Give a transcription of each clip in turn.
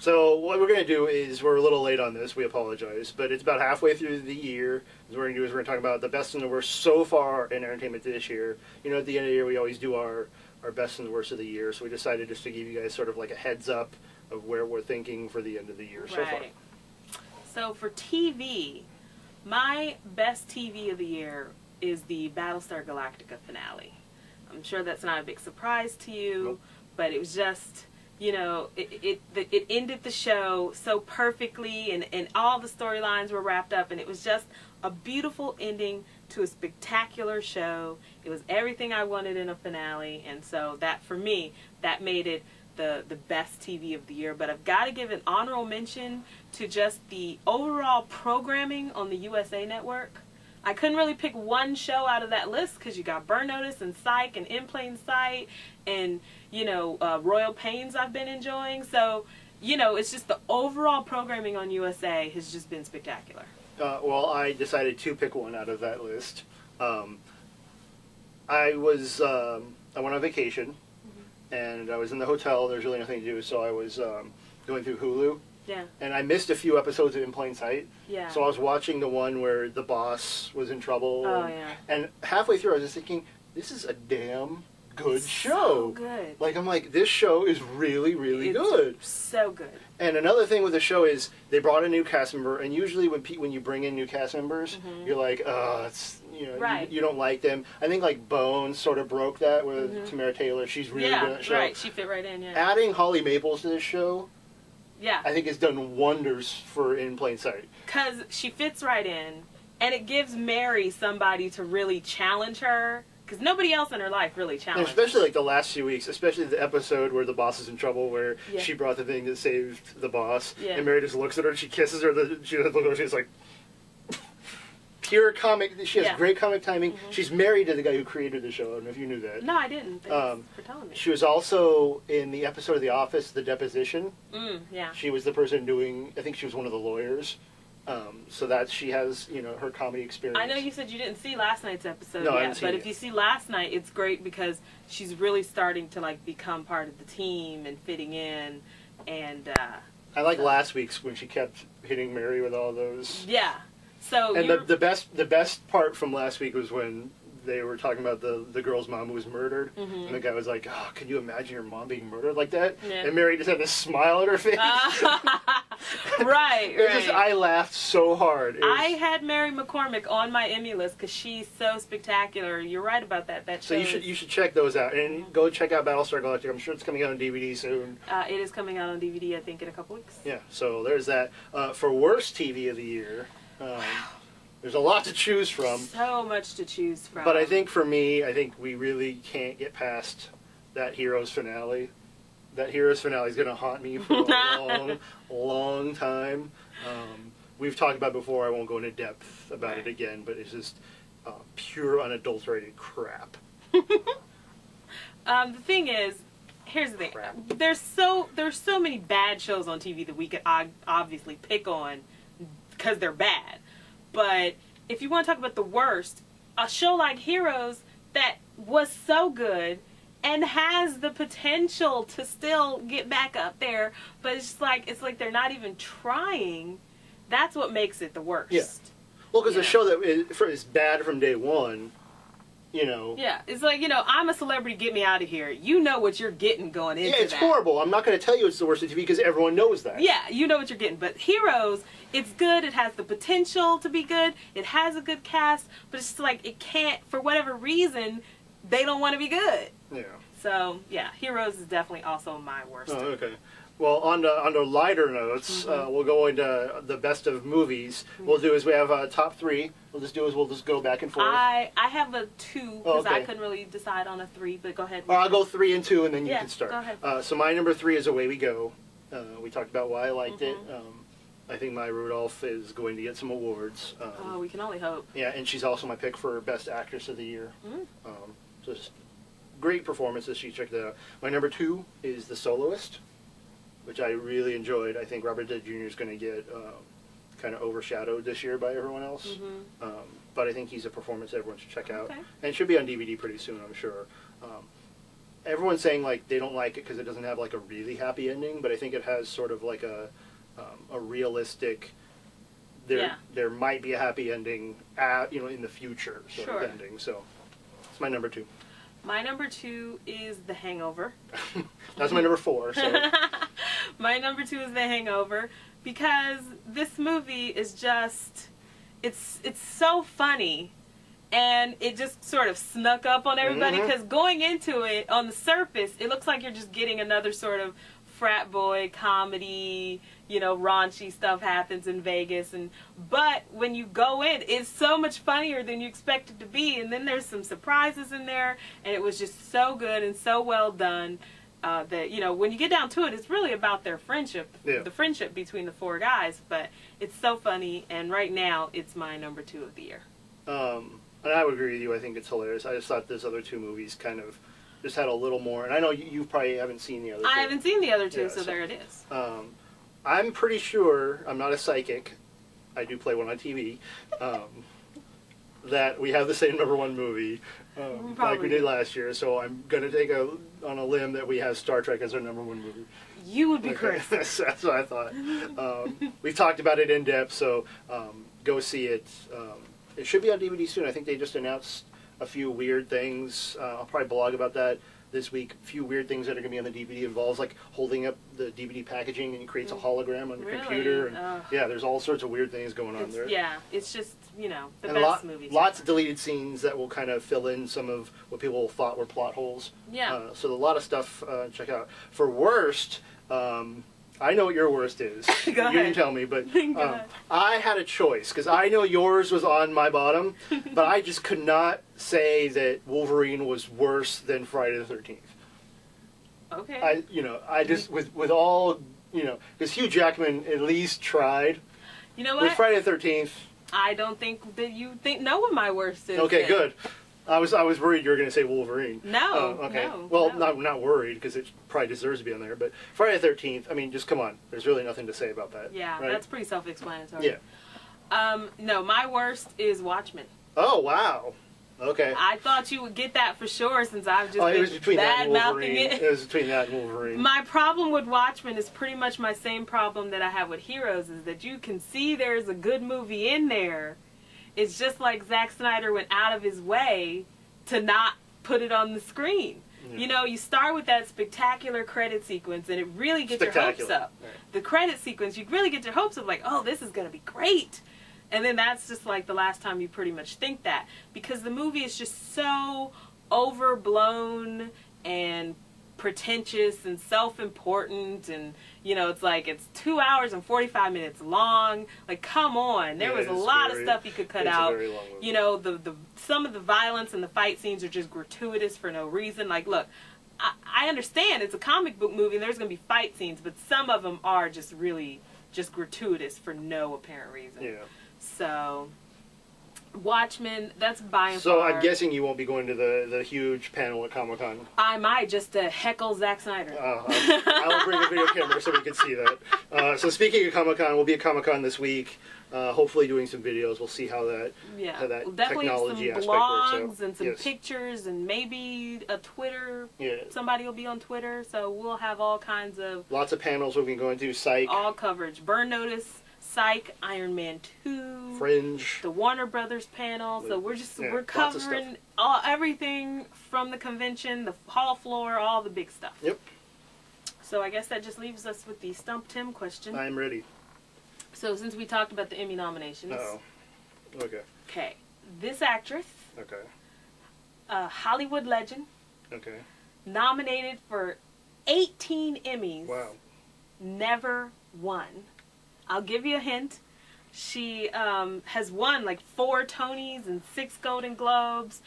So what we're going to do is, we're a little late on this, we apologize, but it's about halfway through the year. What we're going to do is we're going to talk about the best and the worst so far in entertainment this year. You know, at the end of the year we always do our best and the worst of the year, so we decided just to give you guys sort of like a heads up of where we're thinking for the end of the year so far. So for TV, my best TV of the year is the Battlestar Galactica finale. I'm sure that's not a big surprise to you, Nope. but it was just, you know, it ended the show so perfectly, and all the storylines were wrapped up, and it was just a beautiful ending to a spectacular show. It was everything I wanted in a finale, and so that, for me, that made it the best TV of the year. But I've got to give an honorable mention to just the overall programming on the USA Network. I couldn't really pick one show out of that list because you got Burn Notice and Psych and In Plain Sight and, you know, Royal Pains I've been enjoying. So, you know, it's just the overall programming on USA has just been spectacular. Well, I decided to pick one out of that list. I went on vacation, and I was in the hotel. There's really nothing to do, so I was going through Hulu. Yeah. And I missed a few episodes of In Plain Sight. Yeah. So I was watching the one where the boss was in trouble. Oh, yeah. And halfway through I was just thinking, this is a damn good show. So good. Like, I'm like, this show is really, really good. So good. And another thing with the show is they brought a new cast member, and usually when you bring in new cast members, you're like, it's, you know, right. you don't like them. I think like Bones sort of broke that with Tamara Taylor. She's really good at that show. Right. She fit right in. Yeah. Adding Holly Maples to this show, yeah, I think it's done wonders for In Plain Sight. Because she fits right in, and it gives Mary somebody to really challenge her. Because nobody else in her life really challenged her. Especially like the last few weeks, especially the episode where the boss is in trouble, where Yeah. she brought the thing that saved the boss, Yeah. and Mary just looks at her and she kisses her. She doesn't look at her. She's like, pure comic. She has great comic timing. She's married to the guy who created the show. I don't know if you knew that. No, I didn't. Thanks for telling me. She was also in the episode of The Office, The Deposition. Yeah. She was the person doing. I think she was one of the lawyers. So that she has, you know, her comedy experience. I know you said you didn't see last night's episode No, I yet, didn't see but it if you see last night, it's great because she's really starting to like become part of the team and fitting in, and I like last week's when she kept hitting Mary with all those. yeah. So and the best part from last week was when they were talking about the girl's mom who was murdered, and the guy was like, "Oh, can you imagine your mom being murdered like that?" Yeah. And Mary just had this smile on her face. Right. I laughed so hard. I had Mary McCormick on my Emmy list because she's so spectacular. You're right about that. That so you should check those out, and go check out Battlestar Galactica. I'm sure it's coming out on DVD soon. It is coming out on DVD, I think, in a couple weeks. Yeah. So there's that. For worst TV of the year. There's a lot to choose from. So much to choose from. But I think for me, I think we really can't get past that Heroes finale. That Heroes finale is going to haunt me for a long, long time. We've talked about it before. I won't go into depth about it again, but it's just pure, unadulterated crap. The thing is, here's the thing. Crap. There's so many bad shows on TV that we could obviously pick on because they're bad. But if you want to talk about the worst, a show like Heroes that was so good and has the potential to still get back up there, but it's like they're not even trying. That's what makes it the worst. Yeah. Well, because a show that is bad from day one, you know. Yeah, it's like, you know, I'm a celebrity, get me out of here. You know what you're getting going into that. Yeah, it's horrible. I'm not going to tell you it's the worst of TV because everyone knows that. Yeah, you know what you're getting. But Heroes, it's good. It has the potential to be good. It has a good cast. But it's just like it can't, for whatever reason, they don't want to be good. Yeah. So, yeah, Heroes is definitely also my worst. Oh, okay. Well, on the lighter notes, we'll go into the best of movies. We'll do is we have top three. We'll just go back and forth. I have a 2 because I okay. couldn't really decide on a 3, but go ahead. I'll go 3 and 2, and then you can start. Go ahead. So my number 3 is Away We Go. We talked about why I liked it. I think Maya Rudolph is going to get some awards. Oh, we can only hope. Yeah, and she's also my pick for Best Actress of the Year. Just great performances. She checked it out. My number 2 is The Soloist, which I really enjoyed. I think Robert Downey Jr. is going to get kind of overshadowed this year by everyone else. But I think he's a performance everyone should check out. Okay. And it should be on DVD pretty soon, I'm sure. everyone's saying like they don't like it because it doesn't have like a really happy ending, but I think it has sort of like a realistic. There might be a happy ending, in the future sort of ending. So it's my number 2. My number 2 is The Hangover. That's my number 4. So. My number 2 is The Hangover because this movie is just, it's so funny. And it just sort of snuck up on everybody because going into it, on the surface, it looks like you're just getting another sort of frat boy comedy, raunchy stuff happens in Vegas. But when you go in, it's so much funnier than you expect it to be. And then there's some surprises in there. And it was just so good and so well done that, when you get down to it, it's really about their friendship, the friendship between the 4 guys. But it's so funny. And right now, it's my number 2 of the year. And I would agree with you. I think it's hilarious. I just thought those other 2 movies kind of just had a little more. And I know you probably haven't seen the other 2. I haven't seen the other 2, so there it is. I'm pretty sure, I'm not a psychic, I do play one on TV, that we have the same number 1 movie like we did last year. So I'm going to take on a limb that we have Star Trek as our number 1 movie. You would be correct. That's what I thought. We've talked about it in depth, so go see it. It should be on DVD soon. I think they just announced a few weird things. I'll probably blog about that this week. A few weird things that are going to be on the DVD involves like holding up the DVD packaging and it creates a hologram on your computer. And, there's all sorts of weird things going on there. Yeah, it's just, the best movies. Lots of deleted scenes that will kind of fill in some of what people thought were plot holes. Yeah. So a lot of stuff to check out. For worst, I know what your worst is. You didn't tell me, but I had a choice because I know yours was on my bottom, but I just could not say that Wolverine was worse than Friday the 13th. Okay. I just with all because Hugh Jackman at least tried. You know what? With Friday the 13th. I don't think that you know what my worst is. Okay, good. I was worried you were going to say Wolverine. No. Okay. No, well, no. not worried because it probably deserves to be on there. But Friday the 13th. I mean, just come on. There's really nothing to say about that. Yeah, right? That's pretty self-explanatory. Yeah. No, my worst is Watchmen. Oh wow. Okay. I thought you would get that for sure since I've just been bad-mouthing it. It was between that and Wolverine. My problem with Watchmen is pretty much my same problem that I have with Heroes, is that you can see there's a good movie in there. It's just like Zack Snyder went out of his way to not put it on the screen. Yeah. You start with that spectacular credit sequence and it really gets your hopes up. Right. The credit sequence, you really get your hopes up like, oh, this is going to be great. And then that's just like the last time you pretty much think that. Because the movie is just so overblown and pretentious and self-important, and it's like it's 2 hours and 45 minutes long. Like, come on, there was a lot of stuff you could cut out. The some of the violence and the fight scenes are just gratuitous for no reason. Like, look, I understand it's a comic book movie and there's gonna be fight scenes, but some of them are just really just gratuitous for no apparent reason. Yeah. So Watchmen, that's by and far. So I'm far. guessing you won't be going to the huge panel at Comic-Con. I might, just to heckle Zack Snyder. I will bring a video camera so we can see that. So speaking of Comic-Con, we'll be at Comic-Con this week. Hopefully doing some videos. We'll see how that definitely technology some aspect blogs works out. And some pictures and maybe a Twitter. Yeah. Somebody will be on Twitter, so we'll have all kinds of... Lots of panels we'll be going to. Psych. All coverage. Burn Notice, Psych, Iron Man 2, Fringe, the Warner Brothers panel. So we're covering everything from the convention, the hall floor, all the big stuff. Yep. So I guess that just leaves us with the Stump Tim question. I'm ready. So since we talked about the Emmy nominations. Okay. Okay. This actress. Okay. A Hollywood legend. Okay. Nominated for 18 Emmys. Wow. Never won. I'll give you a hint. She has won like 4 Tonys and 6 Golden Globes.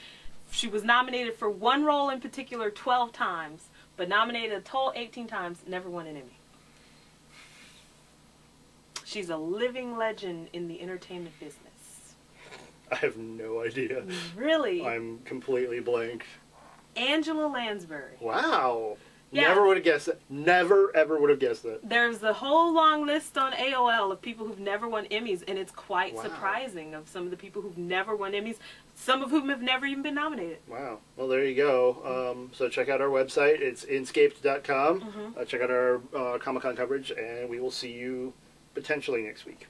She was nominated for one role in particular 12 times, but nominated a total 18 times, never won an Emmy. She's a living legend in the entertainment business. I have no idea. Really? I'm completely blank. Angela Lansbury. Wow. Yeah. Never would have guessed it. Never, ever would have guessed it. There's a whole long list on AOL of people who've never won Emmys, and it's quite Wow. surprising of some of the people who've never won Emmys, some of whom have never even been nominated. Wow. Well, there you go. So check out our website. It's inscaped.com. Check out our Comic-Con coverage, and we will see you potentially next week.